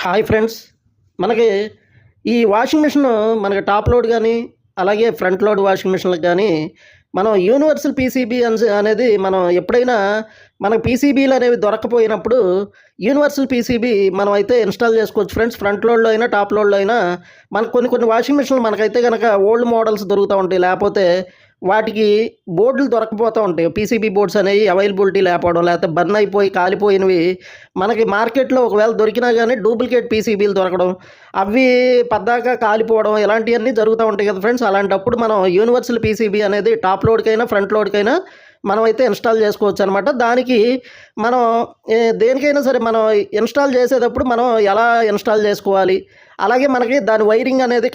Hi friends. మనకి ఈ washing machine మనకి టాప్ లోడ్ కానీ అలాగే ఫ్రంట్ లోడ్ వాషింగ్ మిషన్లకు కానీ మనం యూనివర్సల్ పీసీబీ అనేది మనం ఎప్పుడైనా మనకు పీసీబీలు అనేవి దొరకపోయినప్పుడు యూనివర్సల్ పీసీబీ మనం అయితే ఇన్స్టాల్ చేసుకోవచ్చు ఫ్రెండ్స్. ఫ్రంట్ లోడ్లో అయినా టాప్ లోడ్లో అయినా మనకు కొన్ని వాషింగ్ మిషన్లు మనకైతే కనుక ఓల్డ్ మోడల్స్ దొరుకుతూ ఉంటాయి, లేకపోతే వాటికి బోర్డులు దొరకపోతూ ఉంటాయి. పీసీబీ బోర్డ్స్ అనేవి అవైలబిలిటీ లేకపోవడం, లేకపోతే బర్న్ అయిపోయి కాలిపోయినవి మనకి మార్కెట్లో ఒకవేళ దొరికినా కానీ డూప్లికేట్ పీసీబీలు దొరకడం, అవి పద్దాక కాలిపోవడం, ఇలాంటివన్నీ జరుగుతూ ఉంటాయి కదా ఫ్రెండ్స్. అలాంటప్పుడు మనం యూనివర్సల్ పీసీబీ అనేది టాప్ లోడ్కైనా ఫ్రంట్ లోడ్కైనా మనం అయితే ఇన్స్టాల్ చేసుకోవచ్చు అనమాట. దానికి మనం దేనికైనా సరే మనం ఇన్స్టాల్ చేసేటప్పుడు మనం ఎలా ఇన్స్టాల్ చేసుకోవాలి, అలాగే మనకి దాని వైరింగ్ అనేది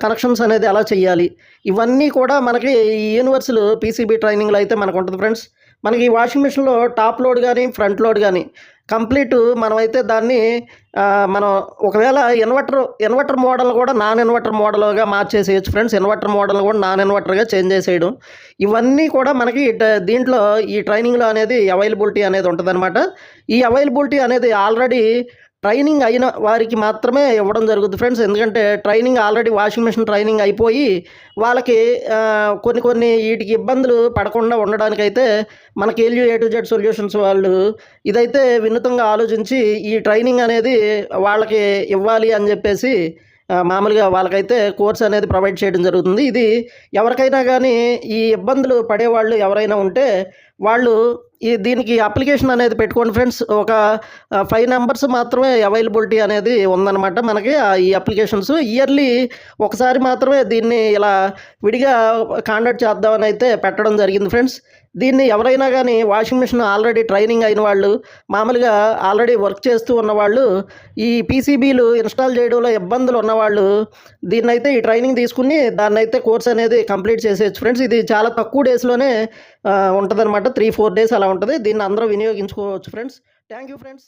కనెక్షన్స్ అనేది ఎలా చేయాలి, ఇవన్నీ కూడా మనకి ఈ యూనివర్సల్ పీసీబీ ట్రైనింగ్లో అయితే మనకు ఉంటుంది ఫ్రెండ్స్. మనకి ఈ వాషింగ్ మిషన్లో టాప్ లోడ్ కానీ ఫ్రంట్ లోడ్ కానీ కంప్లీట్ మనమైతే దాన్ని మనం ఒకవేళ ఇన్వర్టర్ మోడల్ కూడా నాన్ ఇన్వర్టర్ మోడల్గా మార్చేసేయచ్చు ఫ్రెండ్స్. ఇన్వర్టర్ మోడల్ కూడా నాన్ ఇన్వర్టర్గా చేంజ్ చేసేయడం, ఇవన్నీ కూడా మనకి దీంట్లో ఈ ట్రైనింగ్లో అనేది అవైలబిలిటీ అనేది ఉంటుందన్నమాట. ఈ అవైలబిలిటీ అనేది ఆల్రెడీ ట్రైనింగ్ అయిన వారికి మాత్రమే ఇవ్వడం జరుగుతుంది ఫ్రెండ్స్. ఎందుకంటే training already washing machine training అయిపోయి వాళ్ళకి కొన్ని వీటికి ఇబ్బందులు పడకుండా ఉండడానికైతే మనకి LU A to Z solutions వాళ్ళు ఇదైతే వినూతంగా ఆలోచించి ఈ ట్రైనింగ్ అనేది వాళ్ళకి ఇవ్వాలి అని చెప్పేసి మామూలుగా వాళ్ళకైతే కోర్స్ అనేది ప్రొవైడ్ చేయడం జరుగుతుంది. ఇది ఎవరికైనా కానీ ఈ ఇబ్బందులు పడేవాళ్ళు ఎవరైనా ఉంటే వాళ్ళు దీనికి అప్లికేషన్ అనేది పెట్టుకోండి ఫ్రెండ్స్. ఒక 5 నెంబర్స్ మాత్రమే అవైలబిలిటీ అనేది ఉందన్నమాట మనకి. ఈ అప్లికేషన్స్ ఇయర్లీ ఒకసారి మాత్రమే దీన్ని ఇలా విడిగా కాండక్ట్ చేద్దామని అయితే పెట్టడం జరిగింది ఫ్రెండ్స్. దీన్ని ఎవరైనా కానీ వాషింగ్ మిషన్ ఆల్రెడీ ట్రైనింగ్ అయిన వాళ్ళు, మామూలుగా ఆల్రెడీ వర్క్ చేస్తూ ఉన్నవాళ్ళు, ఈ పీసీబీలు ఇన్స్టాల్ చేయడంలో ఇబ్బందులు ఉన్నవాళ్ళు దీన్నైతే ఈ ట్రైనింగ్ తీసుకుని దాన్నైతే కోర్స్ అనేది కంప్లీట్ చేసేయచ్చు ఫ్రెండ్స్. ఇది చాలా తక్కువ డేస్లోనే ఉంటుందన్నమాట. 3-4 డేస్ అలా ఉంటుంది. దీన్ని అందరూ వినియోగించుకోవచ్చు ఫ్రెండ్స్. Thank you friends.